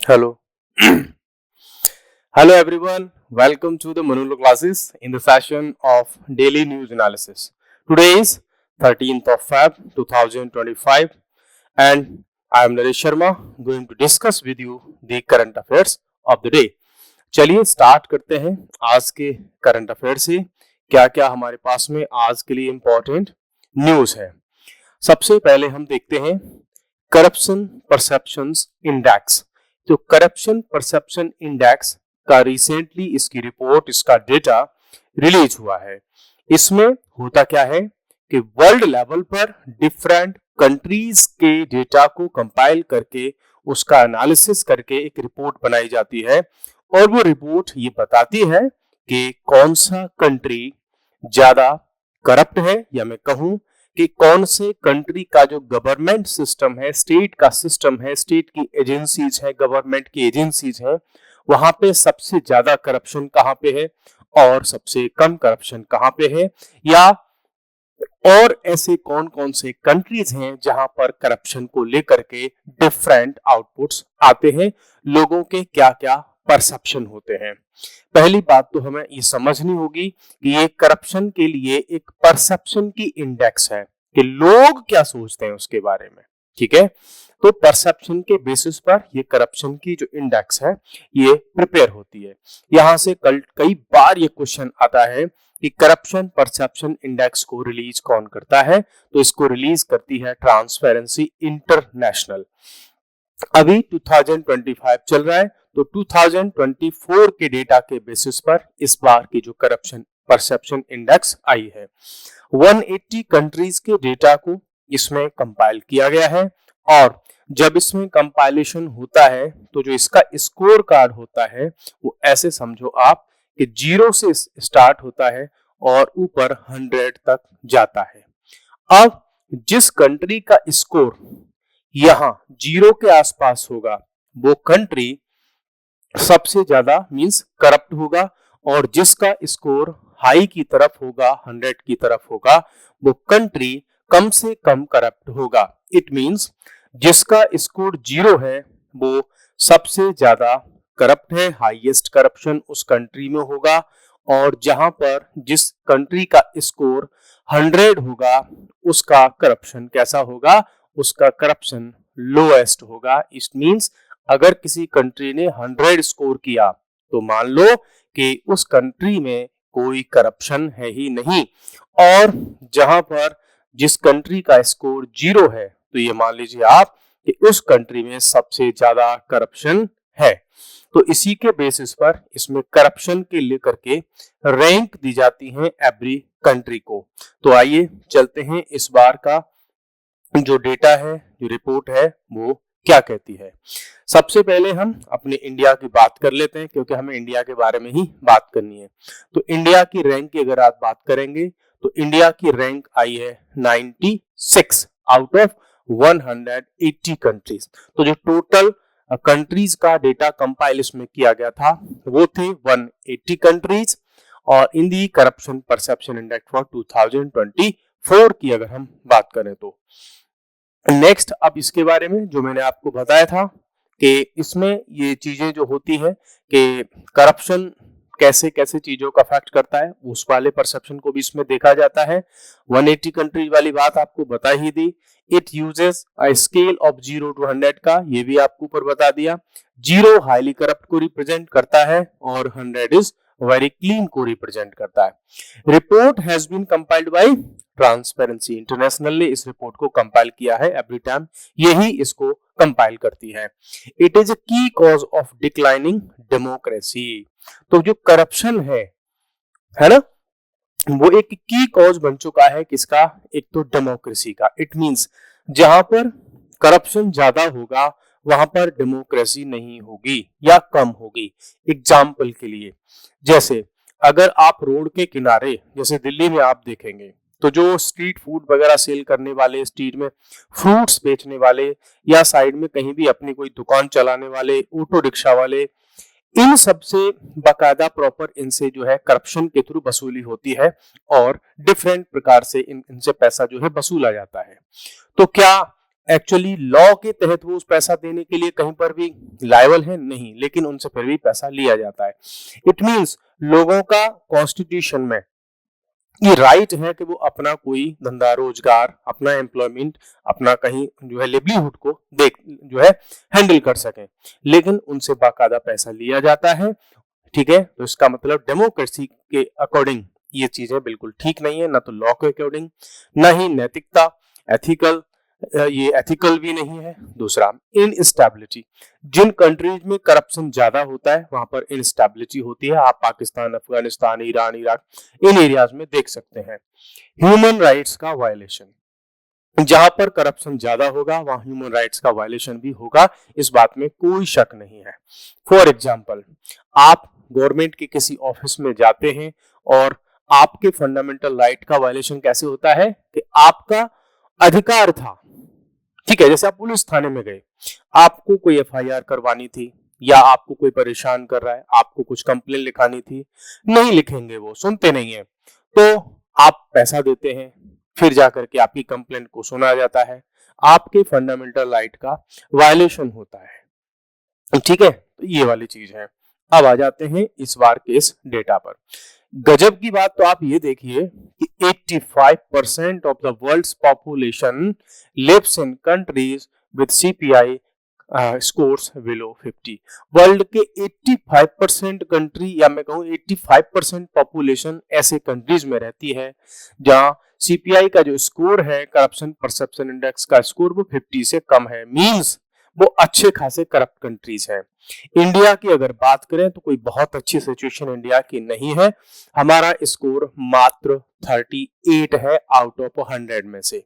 Hello. Hello everyone. Welcome to the Manolo classes in the session of daily news analysis. Today is 13th of Feb 2025 and I am Naresh Sharma going to discuss with you the current affairs of the day. चलिए start करते हैं आज के current affair से क्या क्या हमारे पास में आज के लिए इंपॉर्टेंट न्यूज है। सबसे पहले हम देखते हैं करप्शन परसेप्शंस इंडेक्स। तो करप्शन परसेप्शन इंडेक्स का रिसेंटली इसकी रिपोर्ट इसका डेटा रिलीज हुआ है। इसमें होता क्या है कि वर्ल्ड लेवल पर डिफरेंट कंट्रीज के डेटा को कंपाइल करके उसका एनालिसिस करके एक रिपोर्ट बनाई जाती है और वो रिपोर्ट ये बताती है कि कौन सा कंट्री ज्यादा करप्ट है या मैं कहूं कि कौन से कंट्री का जो गवर्नमेंट सिस्टम है, स्टेट का सिस्टम है, स्टेट की एजेंसीज है, गवर्नमेंट की एजेंसीज है, वहां पे सबसे ज्यादा करप्शन कहां पे है और सबसे कम करप्शन कहां पे है, या और ऐसे कौन कौन से कंट्रीज हैं जहां पर करप्शन को लेकर के डिफरेंट आउटपुट्स आते हैं, लोगों के क्या क्या परसेप्शन होते हैं। पहली बात तो हमें ये समझनी होगी कि ये करप्शन के लिए एक परसेप्शन की इंडेक्स है कि लोग क्या सोचते हैं उसके बारे में। ठीक है, तो परसेप्शन के बेसिस पर ये करप्शन की जो इंडेक्स है ये प्रिपेयर होती है। यहां से कई बार ये क्वेश्चन आता है कि करप्शन परसेप्शन इंडेक्स को रिलीज कौन करता है, तो इसको रिलीज करती है ट्रांसपेरेंसी इंटरनेशनल। अभी 2025 चल रहा है तो 2024 के डेटा के बेसिस पर इस बार की जो करप्शन परसेप्शन इंडेक्स आई है 180 कंट्रीज के डेटा को इसमें कंपाइल किया गया है। और जब इसमें कंपाइलेशन होता है तो जो इसका स्कोर कार्ड होता है वो ऐसे समझो आप कि 0 से स्टार्ट होता है और ऊपर 100 तक जाता है। अब जिस कंट्री का स्कोर यहां 0 के आसपास होगा वो कंट्री सबसे ज्यादा मींस करप्ट होगा, और जिसका स्कोर हाई की तरफ होगा 100 की तरफ होगा वो कंट्री कम से कम करप्ट होगा। इट मींस जिसका स्कोर 0 है वो सबसे ज्यादा करप्ट है, हाईएस्ट करप्शन उस कंट्री में होगा, और जहां पर जिस कंट्री का स्कोर 100 होगा उसका करप्शन कैसा होगा, उसका करप्शन लोएस्ट होगा। इट मींस अगर किसी कंट्री ने 100 स्कोर किया तो मान लो कि उस कंट्री में कोई करप्शन है ही नहीं, और जहां पर जिस कंट्री का स्कोर 0 है तो ये मान लीजिए आप कि उस कंट्री में सबसे ज्यादा करप्शन है। तो इसी के बेसिस पर इसमें करप्शन के लेकर के रैंक दी जाती है एवरी कंट्री को। तो आइए चलते हैं इस बार का जो डेटा है, जो रिपोर्ट है वो क्या कहती है। सबसे पहले हम अपने इंडिया की बात कर लेते हैं क्योंकि हमें इंडिया के बारे में ही बात करनी है। तो इंडिया की रैंक की अगर आप बात करेंगे तो इंडिया की रैंक आई है 96 आउट ऑफ 180 कंट्रीज। तो जो टोटल कंट्रीज का डेटा कंपाइल इसमें किया गया था वो थे 180 कंट्रीज, और इन दी करप्शन परसेप्शन इंडेक्स फॉर 2024 की अगर हम बात करें तो नेक्स्ट, अब इसके बारे में जो मैंने आपको बताया था कि इसमें ये चीजें जो होती हैं कि करप्शन कैसे कैसे चीजों का अफेक्ट करता है उस वाले परसेप्शन को भी इसमें देखा जाता है। 180 कंट्रीज वाली बात आपको बता ही दी। It uses a scale of 0 to 100 का, ये भी आपको ऊपर बता दिया। 0 हाईली करप्ट को रिप्रेजेंट करता है और 100 इज वेरी क्लीन को रिप्रेजेंट करता है। Report has been compiled by Transparency International ने इस रिपोर्ट को कंपाइल किया है, एवरी टाइम यही इसको कंपाइल करती है। इट इज अ की कॉज ऑफ डिक्लाइनिंग डेमोक्रेसी। तो जो करप्शन है ना, वो एक की कॉज बन चुका है किसका, एक तो डेमोक्रेसी का। इट मींस जहां पर करप्शन ज्यादा होगा वहां पर डेमोक्रेसी नहीं होगी या कम होगी। एग्जाम्पल के लिए जैसे अगर आप रोड के किनारे जैसे दिल्ली में आप देखेंगे तो जो स्ट्रीट फूड वगैरह सेल करने वाले, स्ट्रीट में फ्रूट्स बेचने वाले, या साइड में कहीं भी अपनी कोई दुकान चलाने वाले, ऑटो रिक्शा वाले, इन सब से बाकायदा प्रॉपर इनसे जो है करप्शन के थ्रू वसूली होती है और डिफरेंट प्रकार से इनसे पैसा जो है वसूला जाता है। तो क्या एक्चुअली लॉ के तहत वो उस पैसा देने के लिए कहीं पर भी लायबल है नहीं, लेकिन उनसे फिर भी पैसा लिया जाता है। इट मींस लोगों का कॉन्स्टिट्यूशन में ये राइट है कि वो अपना कोई धंधा रोजगार, अपना एम्प्लॉयमेंट, अपना कहीं जो है लिवलीहुड को देख जो है हैंडल कर सकें, लेकिन उनसे बाकायदा पैसा लिया जाता है। ठीक है, तो इसका मतलब डेमोक्रेसी के अकॉर्डिंग ये चीजें बिल्कुल ठीक नहीं है, ना तो लॉ के अकॉर्डिंग, ना ही नैतिकता, एथिकल, ये एथिकल भी नहीं है। दूसरा, इनस्टेबिलिटी, जिन कंट्रीज में करप्शन ज्यादा होता है वहां पर इनस्टेबिलिटी होती है। आप पाकिस्तान, अफगानिस्तान, ईरान, इराक, इन एरियाज में देख सकते हैं। ह्यूमन राइट्स का वायलेशन, जहां पर करप्शन ज्यादा होगा वहां ह्यूमन राइट्स का वायलेशन भी होगा, इस बात में कोई शक नहीं है। फॉर एग्जाम्पल, आप गवर्नमेंट के किसी ऑफिस में जाते हैं और आपके फंडामेंटल राइट का वायलेशन कैसे होता है कि आपका अधिकार था, ठीक है, जैसे आप पुलिस थाने में गए, आपको कोई एफआईआर करवानी थी या आपको कोई परेशान कर रहा है, आपको कुछ कंप्लेन लिखानी थी, नहीं लिखेंगे, वो सुनते नहीं है, तो आप पैसा देते हैं, फिर जाकर के आपकी कंप्लेंट को सुना जाता है, आपके फंडामेंटल राइट का वायलेशन होता है। ठीक है, तो ये वाली चीज है। अब आ जाते हैं इस बार के इस डेटा पर। गजब की बात तो आप ये देखिए कि 85% of the world's population lives in countries with CPI scores below 50। World के 85% कंट्री, या मैं कहूं 85% पॉपुलेशन ऐसे कंट्रीज में रहती है जहां सीपीआई का जो स्कोर है, करप्शन परसेप्शन इंडेक्स का स्कोर, वो 50 से कम है। मींस वो अच्छे खासे करप्ट कंट्रीज हैं। इंडिया की अगर बात करें तो कोई बहुत अच्छी सिचुएशन इंडिया की नहीं है। हमारा स्कोर मात्र 38 है आउट ऑफ 100 में से।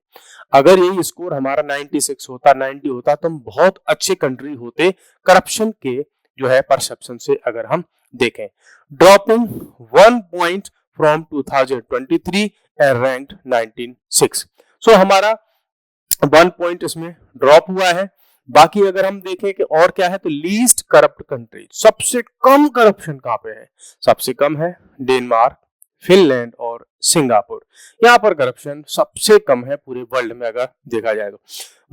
अगर यही स्कोर हमारा 96 होता, 90 होता, तो हम बहुत अच्छे कंट्री होते करप्शन के जो है परसेप्शन से अगर हम देखें। Dropping 1 point from 2023 and ranked 196। सो हमारा 1 पॉइंट इसमें ड्रॉप हुआ है। बाकी अगर हम देखें कि और क्या है, तो लीस्ट करप्ट कंट्री, सबसे कम करप्शन कहां पे है? सबसे कम है डेनमार्क, फिनलैंड और सिंगापुर। यहां पर करप्शन सबसे कम है पूरे वर्ल्ड में अगर देखा जाए तो।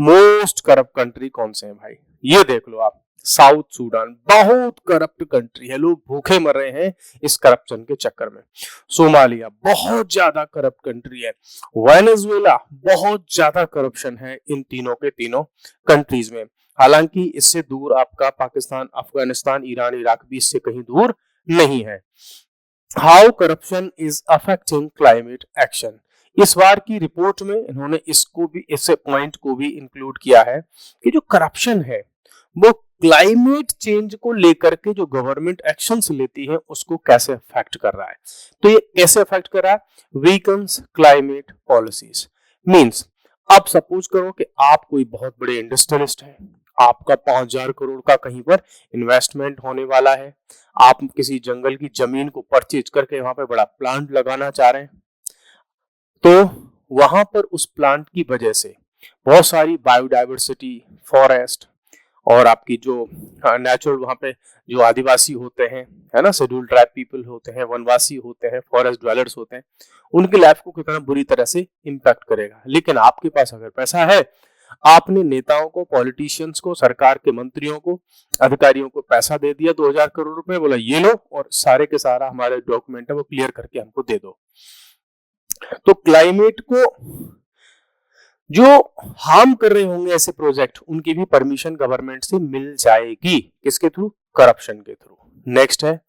मोस्ट करप्ट कंट्री कौन से हैं भाई? ये देख लो आप, साउथ सूडान, बहुत करप्ट कंट्री है, लोग भूखे मर रहे हैं इस करप्शन के चक्कर में। सोमालिया बहुत ज्यादा करप्ट कंट्री है। वेनेजुएला, बहुत ज्यादा करप्शन है इन तीनों के तीनों कंट्रीज में। हालांकि इससे दूर आपका पाकिस्तान, अफगानिस्तान, ईरान, इराक भी इससे कहीं दूर नहीं है। How corruption is affecting climate action, इस बार की रिपोर्ट में इन्होंने इसको भी, इस पॉइंट को भी इंक्लूड किया है कि जो करप्शन है वो क्लाइमेट चेंज को लेकर के जो गवर्नमेंट एक्शंस लेती है उसको कैसे अफेक्ट कर रहा है। तो ये कैसे अफेक्ट कर रहा है? Weakens climate policies. मींस अब सपोज करो कि आप कोई बहुत बड़े इंडस्ट्रियलिस्ट हैं, आपका 5,000 करोड़ का कहीं पर इन्वेस्टमेंट होने वाला है, आप किसी जंगल की जमीन को परचेज करके वहां पे बड़ा प्लांट लगाना चाह रहे हैं, तो वहां पर उस प्लांट की वजह से बहुत सारी बायोडाइवर्सिटी, फॉरेस्ट और आपकी जो नेचुरल वहां पे जो आदिवासी होते हैं, है ना, शेड्यूल्ड ट्राइब पीपल होते हैं, वनवासी होते हैं, फॉरेस्ट ड्वेलर्स होते हैं, उनकी लाइफ को कितना बुरी तरह से इम्पैक्ट करेगा। लेकिन आपके पास अगर पैसा है, आपने नेताओं को, पॉलिटिशियंस को, सरकार के मंत्रियों को, अधिकारियों को पैसा दे दिया 2,000 करोड़ रुपए, बोला ये लो और सारे के सारा हमारे डॉक्यूमेंट है वो क्लियर करके हमको दे दो। तो क्लाइमेट को जो हार्म कर रहे होंगे ऐसे प्रोजेक्ट, उनकी भी परमिशन गवर्नमेंट से मिल जाएगी। किसके थ्रू? करप्शन के थ्रू। नेक्स्ट है,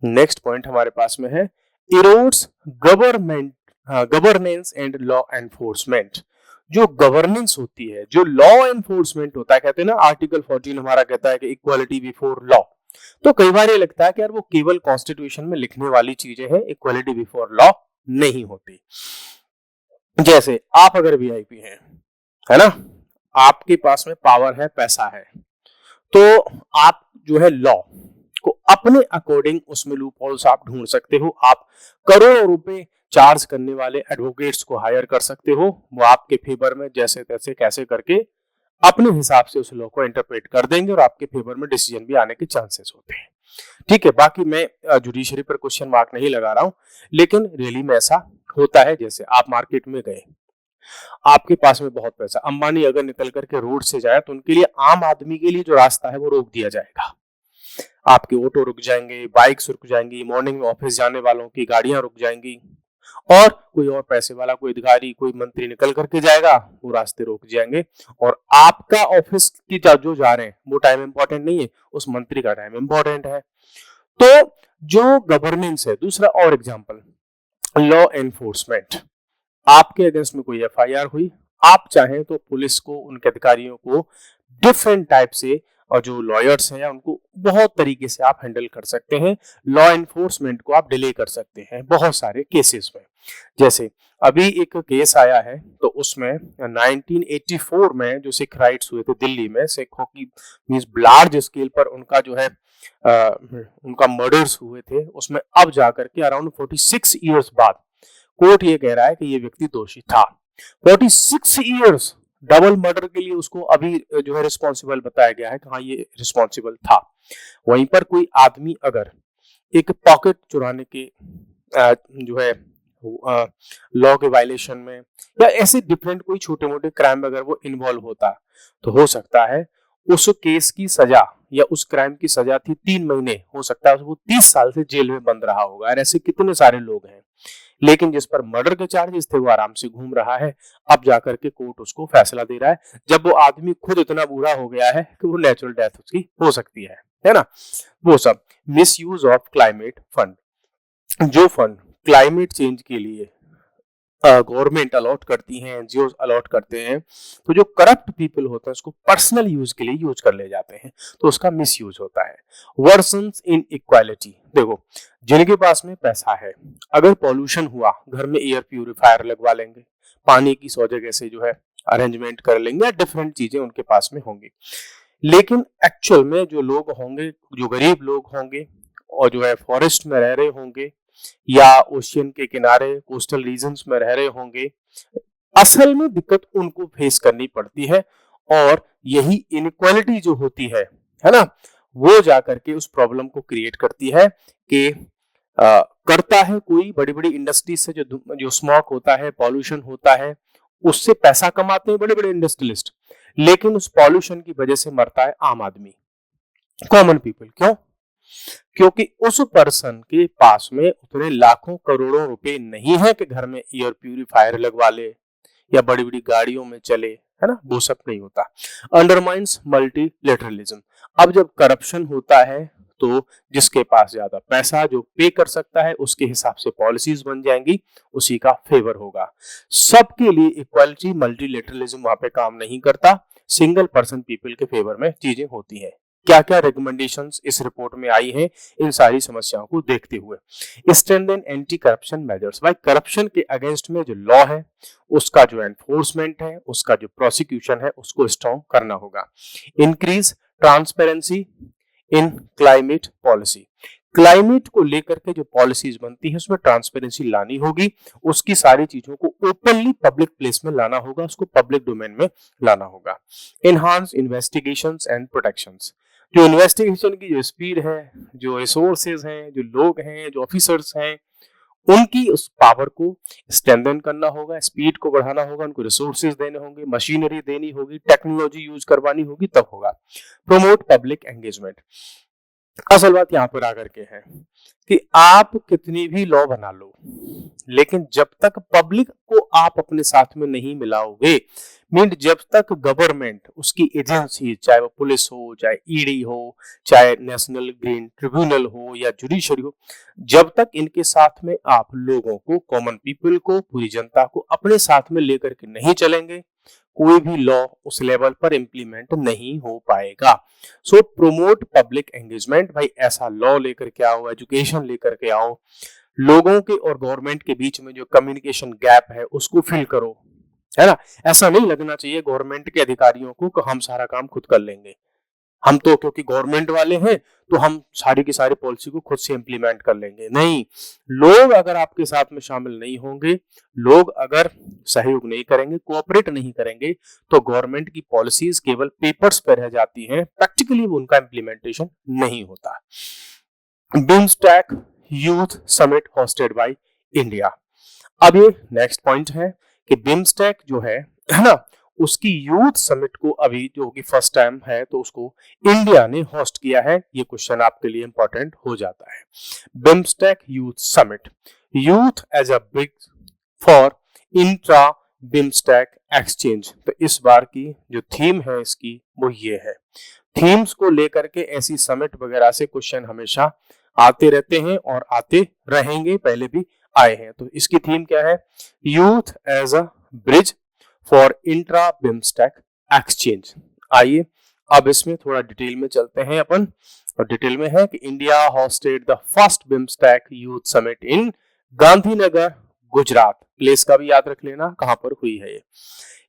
नेक्स्ट पॉइंट हमारे पास में है, erodes government governance and law enforcement. जो गवर्नेंस होती है, जो लॉ एनफोर्समेंट होता है, कहते हैं ना आर्टिकल 14 हमारा कहता है कि इक्वालिटी बिफोर लॉ। तो कई बार ये लगता है कि यार वो केवल कॉन्स्टिट्यूशन में लिखने वाली चीजें हैं, इक्वालिटी बिफोर लॉ नहीं होती। जैसे आप अगर वीआईपी हैं, है ना, आपके पास में पावर है, पैसा है, तो आप जो है लॉ को अपने अकॉर्डिंग उसमें लूप होल्स आप ढूंढ सकते हो। आप करोड़ों रुपए चार्ज करने वाले एडवोकेट्स को हायर कर सकते हो, वो आपके फेवर में जैसे तैसे कैसे करके अपने हिसाब से उस लॉ को इंटरप्रेट कर देंगे और आपके फेवर में डिसीजन भी आने के चांसेस होते हैं। ठीक है, बाकी मैं जुडिशरी पर क्वेश्चन मार्क नहीं लगा रहा हूं, लेकिन रियली में ऐसा होता है। जैसे आप मार्केट में गए, आपके पास में बहुत पैसा, अंबानी अगर निकल करके रोड से जाए तो उनके लिए, आम आदमी के लिए जो रास्ता है वो रोक दिया जाएगा। आपके ऑटो रुक जाएंगे, बाइक्स रुक जाएंगी, मॉर्निंग में ऑफिस जाने वालों की गाड़ियां रुक जाएंगी, और कोई और पैसे वाला, कोई अधिकारी, कोई मंत्री निकल करके जाएगा, वो रास्ते रोक जाएंगे, और आपका ऑफिस की जो जा रहे हैं वो टाइम इंपॉर्टेंट नहीं है, उस मंत्री का टाइम इंपॉर्टेंट है। तो जो गवर्नेंस है, दूसरा और एग्जांपल, लॉ एनफोर्समेंट। आपके अगेंस्ट में कोई एफआईआर हुई, आप चाहें तो पुलिस को, उनके अधिकारियों को डिफरेंट टाइप से, और जो लॉयर्स हैं उनको बहुत तरीके से आप हैंडल कर सकते हैं। लॉ एनफोर्समेंट को आप डिले कर सकते हैं बहुत सारे केसेस में। जैसे अभी एक केस आया है, तो उसमें 1984 में जो सिख राइट्स हुए थे दिल्ली में, सिखों की मींस लार्ज स्केल पर उनका जो है उनका मर्डर्स हुए थे, उसमें अब जाकर के अराउंड 46 इयर्स बाद कोर्ट ये कह रहा है कि ये व्यक्ति दोषी था। 46 इयर्स डबल मर्डर के लिए उसको अभी जो है रिस्पॉन्सिबल बताया गया है कि हाँ ये रिस्पॉन्सिबल था। वहीं पर कोई आदमी अगर एक पॉकेट चुराने के जो है लॉ के वायलेशन में, या ऐसे डिफरेंट कोई छोटे मोटे क्राइम अगर वो इन्वॉल्व होता, तो हो सकता है उस केस की सजा या उस क्राइम की सजा थी 3 महीने, हो सकता है वो 30 साल से जेल में बंद रहा होगा। और ऐसे कितने सारे लोग हैं, लेकिन जिस पर मर्डर के चार्जेस थे वो आराम से घूम रहा है। अब जाकर के कोर्ट उसको फैसला दे रहा है, जब वो आदमी खुद इतना बूढ़ा हो गया है कि वो नेचुरल डेथ उसकी हो सकती है ना। वो सब miss use of climate fund, जो फंड क्लाइमेट चेंज के लिए गवर्नमेंट अलॉट करती हैं, एनजीओ अलॉट करते हैं, तो जो करप्ट पीपल होते हैं उसको पर्सनल यूज के लिए यूज कर ले जाते हैं, तो उसका मिस यूज होता है। वर्सन्स इन इक्वालिटी, देखो जिनके पास में पैसा है, अगर पॉल्यूशन हुआ, घर में एयर प्यूरिफायर लगवा लेंगे, पानी की 100 जगह से जो है अरेंजमेंट कर लेंगे, या डिफरेंट चीजें उनके पास में होंगी। लेकिन एक्चुअल में जो लोग होंगे, जो गरीब लोग होंगे, और जो है फॉरेस्ट में रह रहे होंगे, या ओशियन के किनारे कोस्टल रीजन्स में रह रहे होंगे, असल में दिक्कत उनको फेस करनी पड़ती है। और यही इनइक्वालिटी जो होती है ना, वो जाकर के उस प्रॉब्लम को क्रिएट करती है कि करता है कोई बड़ी बड़ी इंडस्ट्रीज से जो स्मोक होता है, पॉल्यूशन होता है, उससे पैसा कमाते हैं बड़े बड़े इंडस्ट्रियलिस्ट, लेकिन उस पॉल्यूशन की वजह से मरता है आम आदमी, कॉमन पीपल। क्यों? क्योंकि उस पर्सन के पास में उतने लाखों करोड़ों रुपए नहीं है कि घर में एयर प्यूरिफायर लगवा ले या बड़ी बड़ी गाड़ियों में चले, है ना, वो सब नहीं होता। अंडरमाइंस मल्टीलेटरलिज्म, अब जब करप्शन होता है तो जिसके पास ज्यादा पैसा, जो पे कर सकता है, उसके हिसाब से पॉलिसीज बन जाएंगी, उसी का फेवर होगा। सबके लिए इक्वालिटी, मल्टीलेटरलिज्म वहां पे काम नहीं करता, सिंगल पर्सन पीपल के फेवर में चीजें होती हैं। क्या क्या रिकमेंडेशंस इस रिपोर्ट में आई हैं, इन सारी समस्याओं को देखते हुए। स्ट्रेंथन एंटी करप्शन मेजर्स, भाई करप्शन के अगेंस्ट में जो लॉ है उसका जो एनफोर्समेंट है, उसका जो प्रोसिक्यूशन है, उसको स्ट्रॉन्ग करना होगा। Increase transparency in climate policy, climate को लेकर के जो पॉलिसीज बनती है उसमें ट्रांसपेरेंसी लानी होगी, उसकी सारी चीजों को ओपनली पब्लिक प्लेस में लाना होगा, उसको पब्लिक डोमेन में लाना होगा। एनहांस इन्वेस्टिगेशंस एंड प्रोटेक्शंस, जो इन्वेस्टिगेशन की जो स्पीड है, जो रिसोर्सेज हैं, जो लोग हैं, जो ऑफिसर्स हैं, उनकी उस पावर को स्ट्रेंथन करना होगा, स्पीड को बढ़ाना होगा, उनको रिसोर्सेज देने होंगे, मशीनरी देनी होगी, टेक्नोलॉजी यूज करवानी होगी, तब होगा। प्रोमोट पब्लिक एंगेजमेंट, असल बात यहां पर आकर के है कि आप कितनी भी लॉ बना लो, लेकिन जब तक पब्लिक को आप अपने साथ में नहीं मिलाओगे, मीन जब तक गवर्नमेंट, उसकी एजेंसी, चाहे वो पुलिस हो, चाहे ईडी हो, चाहे नेशनल ग्रीन ट्रिब्यूनल हो या जुडिशरी हो, जब तक इनके साथ में आप लोगों को, कॉमन पीपल को, पूरी जनता को अपने साथ में लेकर के नहीं चलेंगे, कोई भी लॉ उस लेवल पर इंप्लीमेंट नहीं हो पाएगा। सो प्रोमोट पब्लिक एंगेजमेंट, भाई ऐसा लॉ लेकर के आओ, एजुकेशन लेकर के आओ, लोगों के और गवर्नमेंट के बीच में जो कम्युनिकेशन गैप है उसको फिल करो, है ना। ऐसा नहीं लगना चाहिए गवर्नमेंट के अधिकारियों को कि हम सारा काम खुद कर लेंगे, हम तो क्योंकि गवर्नमेंट वाले हैं तो हम सारी की सारी पॉलिसी को खुद से इंप्लीमेंट कर लेंगे। नहीं, लोग अगर आपके साथ में शामिल नहीं होंगे, लोग अगर सहयोग नहीं करेंगे, कोऑपरेट नहीं करेंगे, तो गवर्नमेंट की पॉलिसीज केवल पेपर्स पर रह जाती हैं, प्रैक्टिकली उनका इंप्लीमेंटेशन नहीं होता। BIMSTEC youth summit hosted by India, अब ये नेक्स्ट पॉइंट है कि बिम्स्टेक जो है ना, उसकी यूथ समिट को अभी जो कि फर्स्ट टाइम है तो उसको इंडिया ने होस्ट किया है। ये क्वेश्चन आपके लिए इंपॉर्टेंट हो जाता है। BIMSTEC youth summit, youth as a big for intra BIMSTEC exchange. तो इस बार की जो थीम है इसकी वो ये है। थीम्स को लेकर के ऐसी समिट वगैरह से क्वेश्चन हमेशा आते रहते हैं और आते रहेंगे, पहले भी आए हैं। तो इसकी थीम क्या है? Youth as a bridge for intra BIMSTEC exchange. आइए अब इसमें थोड़ा डिटेल में चलते हैं अपन। और डिटेल में है कि India hosted the first BIMSTEC youth summit in Gandhinagar Gujarat. Place का भी याद रख लेना कहां पर हुई है ये।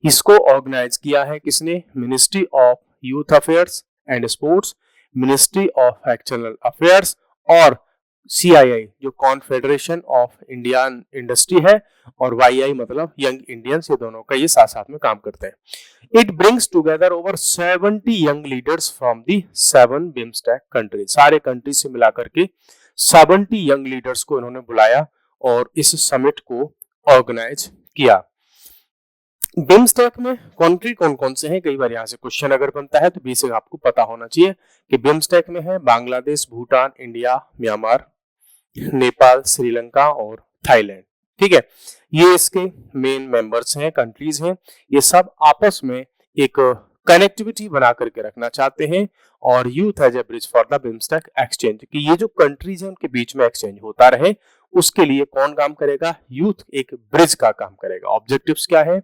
इसको ऑर्गेनाइज किया है किसने? Ministry of youth affairs and sports, ministry of external affairs और CII जो कॉन्फेडरेशन ऑफ इंडियन इंडस्ट्री है, और YI मतलब यंग इंडियंस, ये दोनों का ये साथ साथ में काम करते हैं। It brings together over 70 young leaders from the 7 BIMSTEC countries. सारे कंट्रीज से मिलाकर के 70 यंग लीडर्स को इन्होंने बुलाया और इस समिट को ऑर्गेनाइज किया। बिम्स्टेक में कंट्री कौन कौन से हैं? कई बार यहाँ से क्वेश्चन अगर बनता है तो बेसिक आपको पता होना चाहिए कि बिम्स्टेक में है बांग्लादेश, भूटान, इंडिया, म्यांमार, नेपाल, श्रीलंका और थाईलैंड। ठीक है, ये इसके मेन मेंबर्स हैं, कंट्रीज हैं। ये सब आपस में एक कनेक्टिविटी बना करके रखना चाहते हैं और youth as a bridge for the BIMSTEC exchange, कि ये जो कंट्रीज हैं उनके बीच में एक्सचेंज होता रहे, उसके लिए कौन काम करेगा? यूथ एक ब्रिज का काम करेगा। ऑब्जेक्टिव्स क्या है?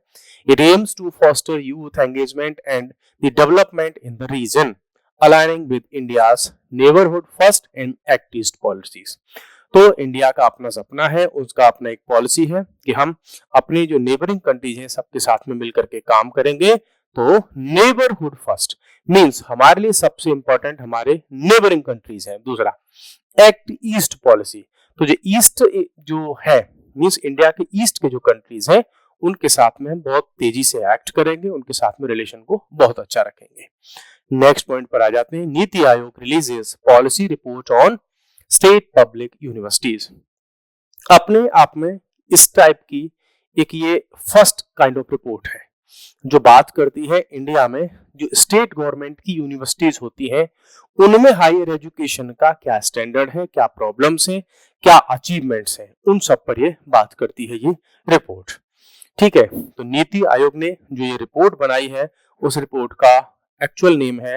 It aims to foster youth engagement and the development in the region aligning with India's neighbourhood first and act east policies. तो इंडिया का अपना सपना है, उसका अपना एक पॉलिसी है कि हम अपनी जो नेबरिंग कंट्रीज हैं सबके साथ में मिलकर के काम करेंगे। तो नेबरहुड फर्स्ट मींस हमारे लिए सबसे इंपॉर्टेंट हमारे नेबरिंग कंट्रीज हैं। दूसरा, एक्ट ईस्ट पॉलिसी, तो जो ईस्ट जो है मींस इंडिया के ईस्ट के जो कंट्रीज हैं उनके साथ में हम बहुत तेजी से एक्ट करेंगे, उनके साथ में रिलेशन को बहुत अच्छा रखेंगे। नेक्स्ट पॉइंट पर आ जाते हैं। NITI Aayog releases policy report on state public universities. अपने आप में इस टाइप की एक ये फर्स्ट काइंड ऑफ रिपोर्ट है जो बात करती है इंडिया में जो स्टेट गवर्नमेंट की यूनिवर्सिटीज होती हैं उनमें हायर एजुकेशन का क्या स्टैंडर्ड है, क्या प्रॉब्लम्स हैं, क्या अचीवमेंट्स हैं, उन सब पर ये बात करती है ये रिपोर्ट। ठीक है, तो नीति आयोग ने जो ये रिपोर्ट बनाई है उस रिपोर्ट का एक्चुअल नेम है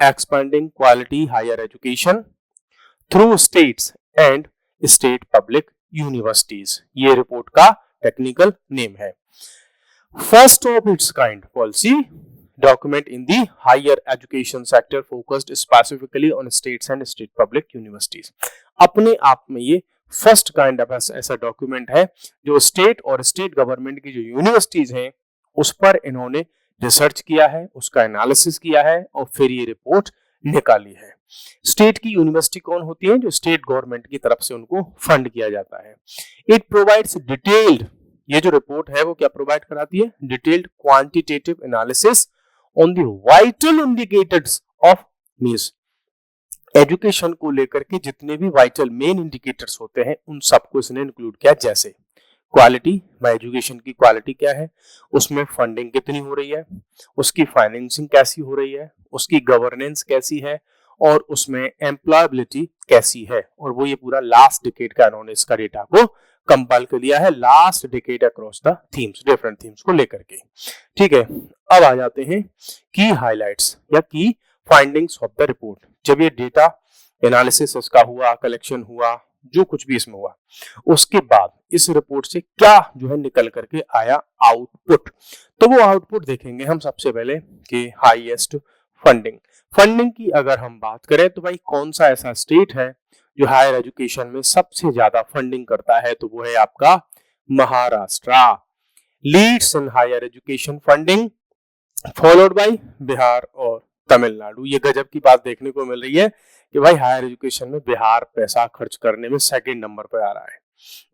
expanding quality higher education through states and state public universities. ये रिपोर्ट का टेक्निकल नेम है। First of its kind policy document in the higher education sector focused specifically on states and state public universities। अपने आप में ये first kind of ऐसा document है जो स्टेट और स्टेट गवर्नमेंट की जो यूनिवर्सिटीज हैं उस पर इन्होंने रिसर्च किया है, उसका एनालिसिस किया है और फिर ये रिपोर्ट निकाली है। स्टेट की यूनिवर्सिटी कौन होती है? जो स्टेट गवर्नमेंट की तरफ से उनको फंड किया जाता है। इट प्रोवाइड्स डिटेल्ड, ये जो रिपोर्ट है वो क्या प्रोवाइड कराती है? Detailed quantitative analysis on the vital indicators of means education को लेकर के जितने भी वाइटल मेन इंडिकेटर्स होते हैं उन सबको इसने इंक्लूड किया। जैसे क्वालिटी, एजुकेशन की क्वालिटी क्या है, उसमें फंडिंग कितनी हो रही है, उसकी फाइनेंसिंग कैसी हो रही है, उसकी गवर्नेंस कैसी है और उसमें एम्प्लॉयबिलिटी कैसी है। और वो ये पूरा लास्ट डिकेड का इन्होंने इसका डेटा को कंपाइल कर लिया है, last decade across the themes, different themes को लेकर के। ठीक है, अब आ जाते हैं की हाइलाइट्स या की फाइंडिंग्स ऑफ द रिपोर्ट। जब ये डेटा एनालिसिस इसका हुआ, कलेक्शन हुआ, जो कुछ भी इसमें हुआ, उसके बाद इस रिपोर्ट से क्या जो है निकल करके आया आउटपुट, तो वो आउटपुट देखेंगे हम सबसे पहले कि हाईएस्ट फंडिंग। फंडिंग की अगर हम बात करें तो भाई कौन सा ऐसा स्टेट है जो हायर एजुकेशन में सबसे ज्यादा फंडिंग करता है, तो वो है आपका Maharashtra. Leads in higher education funding followed by Bihar और तमिलनाडु। ये गजब की बात देखने को मिल रही है कि भाई हायर एजुकेशन में बिहार पैसा खर्च करने में सेकंड नंबर पर आ रहा है,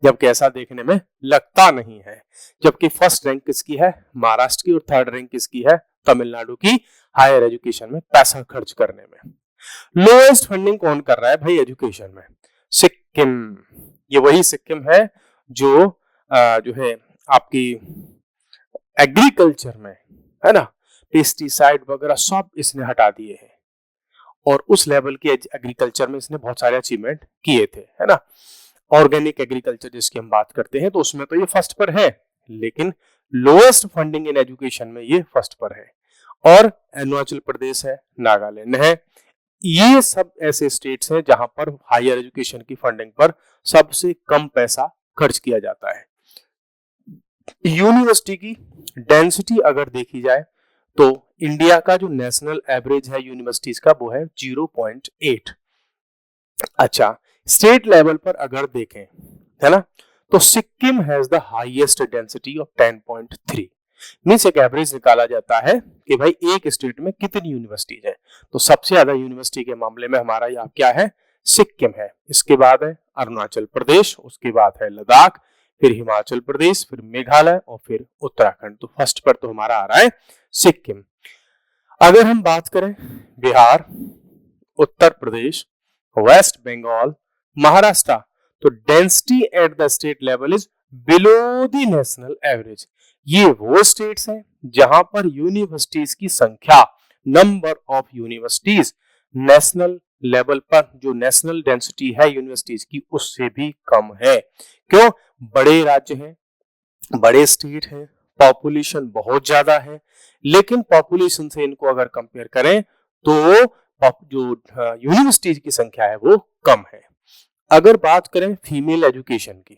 जबकि ऐसा देखने में लगता नहीं है। जबकि फर्स्ट रैंक किसकी है? महाराष्ट्र की, और थर्ड रैंक किसकी है? तमिलनाडु की, हायर एजुकेशन में पैसा खर्च करने में। लोएस्ट फंडिंग कौन कर रहा है भाई एजुकेशन में? सिक्किम। ये वही सिक्किम है जो है आपकी एग्रीकल्चर में, है ना, पेस्टिसाइड वगैरह सब इसने हटा दिए हैं और उस लेवल के एग्रीकल्चर में इसने बहुत सारे अचीवमेंट किए थे, है ना। ऑर्गेनिक एग्रीकल्चर जिसकी हम बात करते हैं तो उसमें तो ये फर्स्ट पर है, लेकिन लोएस्ट फंडिंग इन एजुकेशन में ये फर्स्ट पर है। और अरुणाचल प्रदेश है, नागालैंड है, ये सब ऐसे स्टेट्स हैं जहां पर हायर एजुकेशन की फंडिंग पर सबसे कम पैसा खर्च किया जाता है। यूनिवर्सिटी की डेंसिटी अगर देखी जाए तो इंडिया का जो नेशनल एवरेज है यूनिवर्सिटीज का वो है 0.8। अच्छा, स्टेट लेवल पर अगर देखें, है ना, तो Sikkim has the highest density of 10.3। Means एक एवरेज निकाला जाता है कि भाई एक स्टेट में कितनी यूनिवर्सिटीज है, तो सबसे ज्यादा यूनिवर्सिटी के मामले में हमारा यहाँ क्या है, सिक्किम है। इसके बाद है अरुणाचल प्रदेश, उसके बाद है लद्दाख, फिर हिमाचल प्रदेश, फिर मेघालय और फिर उत्तराखंड। तो फर्स्ट पर तो हमारा आ रहा है सिक्किम। अगर हम बात करें बिहार, उत्तर प्रदेश, वेस्ट बंगाल, महाराष्ट्र, तो density at the state level is below the national average. ये वो स्टेट्स हैं जहां पर यूनिवर्सिटीज की संख्या, number of universities national level पर जो नेशनल डेंसिटी है यूनिवर्सिटीज की उससे भी कम है। क्यों? बड़े राज्य हैं, बड़े स्टेट हैं, पॉपुलेशन बहुत ज्यादा है, लेकिन पॉपुलेशन से इनको अगर कंपेयर करें तो जो यूनिवर्सिटीज की संख्या है वो कम है। अगर बात करें फीमेल एजुकेशन की,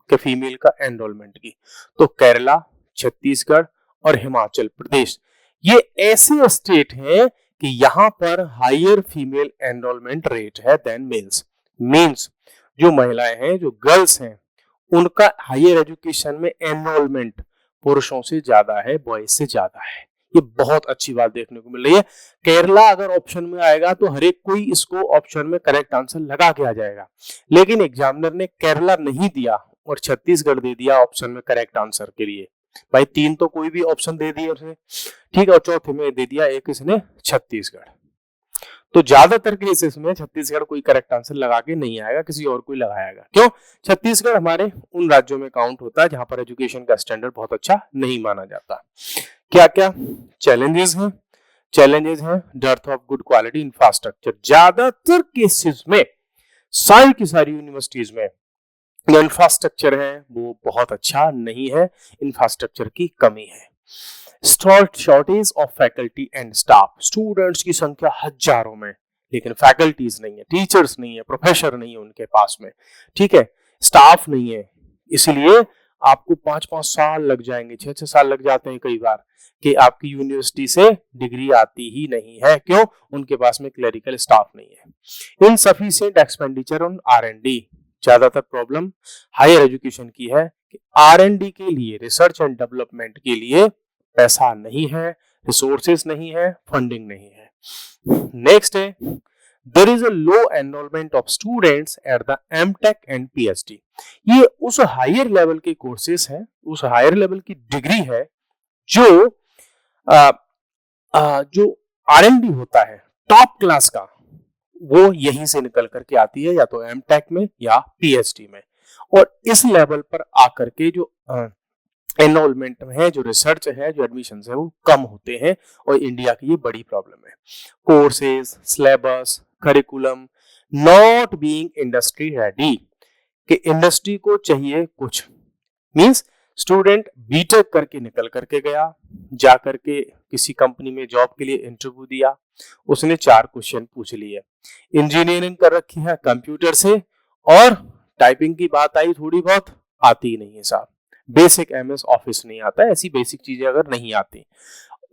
कि फीमेल का एनरोलमेंट की, तो केरला, छत्तीसगढ़ और हिमाचल प्रदेश ये ऐसे स्टेट हैं कि यहां पर हायर फीमेल एनरोलमेंट रेट है देन मेल्स। मींस जो महिलाएं हैं, जो गर्ल्स हैं, उनका हायर एजुकेशन में एनरोलमेंट पुरुषों से ज्यादा है, बॉयज से ज्यादा है। ये बहुत अच्छी बात देखने को मिल रही है। केरला अगर ऑप्शन में आएगा तो हर एक कोई इसको ऑप्शन में करेक्ट आंसर लगा के आ जाएगा, लेकिन एग्जामिनर ने केरला नहीं दिया और छत्तीसगढ़ दे दिया ऑप्शन में करेक्ट आंसर के लिए। भाई तीन तो कोई भी ऑप्शन दे दिए उसने, ठीक है, और चौथे में दे दिया एक इसने छत्तीसगढ़। तो ज्यादातर केसेस में छत्तीसगढ़ कोई करेक्ट आंसर लगा के नहीं आएगा, किसी और कोई लगाएगा। क्यों? छत्तीसगढ़ हमारे उन राज्यों में काउंट होता है जहां पर एजुकेशन का स्टैंडर्ड बहुत अच्छा नहीं माना जाता। क्या क्या चैलेंजेस हैं? चैलेंजेस हैं डेarth ऑफ गुड क्वालिटी इंफ्रास्ट्रक्चर। ज्यादातर केसेस में सारी की सारी यूनिवर्सिटीज में जो इंफ्रास्ट्रक्चर है वो बहुत अच्छा नहीं है, इंफ्रास्ट्रक्चर की कमी है। Shortage of faculty and staff, students की संख्या हजारों में, लेकिन फैकल्टीज नहीं है, टीचर्स नहीं है, प्रोफेसर नहीं है उनके पास में, ठीक है, स्टाफ नहीं है, इसलिए आपको 5-5 साल लग जाएंगे, 6-6 साल लग जाते हैं कई बार कि आपकी यूनिवर्सिटी से डिग्री आती ही नहीं है। क्यों? उनके पास में क्लरिकल स्टाफ नहीं है। इनसफिशिएंट एक्सपेंडिचर ऑन R&D, ज्यादातर प्रॉब्लम हायर एजुकेशन की है कि R&D के लिए, रिसर्च एंड डेवलपमेंट के लिए पैसा नहीं है, रिसोर्सेस नहीं है, फंडिंग नहीं है। नेक्स्ट है there is a low enrolment of students at the M.Tech and PhD। ये उस हायर लेवल के कोर्सेस हैं, उस हायर लेवल की डिग्री है जो जो R&D होता है टॉप क्लास का, वो यहीं से निकल करके आती है, या तो M.Tech में या PhD में। और इस लेवल पर आकर के जो एनरोलमेंट में है, जो रिसर्च है, जो एडमिशन है, वो कम होते हैं और इंडिया की ये बड़ी प्रॉब्लम है। Courses, syllabus, curriculum not being industry ready, कि इंडस्ट्री को चाहिए कुछ। मींस स्टूडेंट बीटेक करके निकल करके गया, जा करके किसी कंपनी में जॉब के लिए इंटरव्यू दिया, उसने 4 क्वेश्चन पूछ लिए, इंजीनियरिंग कर रखी है कंप्यूटर से, और टाइपिंग की बात आई थोड़ी बहुत, आती नहीं है साहब, बेसिक MS ऑफिस नहीं आता है, ऐसी बेसिक चीजें अगर नहीं आती,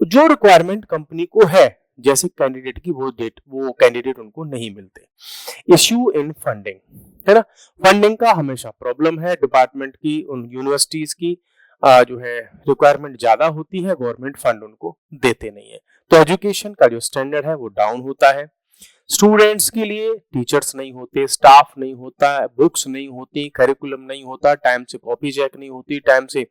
जो रिक्वायरमेंट कंपनी को है जैसे कैंडिडेट की, वो कैंडिडेट उनको नहीं मिलते। इश्यू इन फंडिंग, है ना, फंडिंग का हमेशा प्रॉब्लम है डिपार्टमेंट की, उन यूनिवर्सिटीज की जो है रिक्वायरमेंट ज्यादा होती है, गवर्नमेंट फंड उनको देते नहीं है, तो एजुकेशन का जो स्टैंडर्ड है वो डाउन होता है। स्टूडेंट्स के लिए टीचर्स नहीं होते, स्टाफ नहीं होता, बुक्स नहीं होती, करिकुलम नहीं होता, टाइम से कॉपी चेक नहीं होती, टाइम से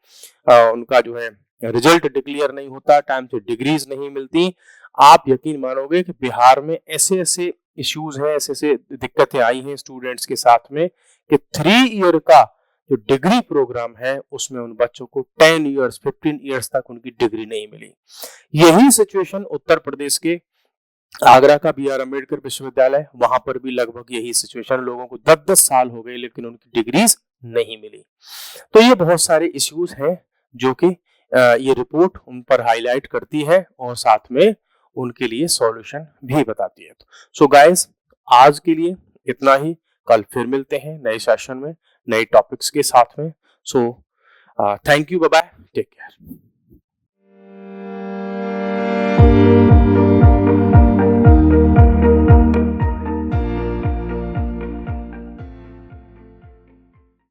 उनका जो है रिजल्ट डिक्लेयर नहीं होता, टाइम से डिग्रीज नहीं मिलती। आप यकीन मानोगे कि बिहार में ऐसे ऐसे इश्यूज हैं, ऐसे ऐसे दिक्कतें आई हैं स्टूडेंट्स के साथ में कि 3 ईयर का जो डिग्री प्रोग्राम है उसमें उन बच्चों को 10 इयर्स 15 इयर्स तक उनकी डिग्री नहीं मिली। यही सिचुएशन उत्तर प्रदेश के आगरा का बी.आर. अम्बेडकर विश्वविद्यालय, वहां पर भी लगभग यही सिचुएशन, लोगों को 10-10 साल हो गए लेकिन उनकी डिग्रीज नहीं मिली। तो ये बहुत सारे इश्यूज हैं जो कि ये रिपोर्ट उन पर हाईलाइट करती है और साथ में उनके लिए सॉल्यूशन भी बताती है। सो गाइस, आज के लिए इतना ही। कल फिर मिलते हैं नए सेशन में नए टॉपिक्स के साथ में। So thank you, bye bye, take care.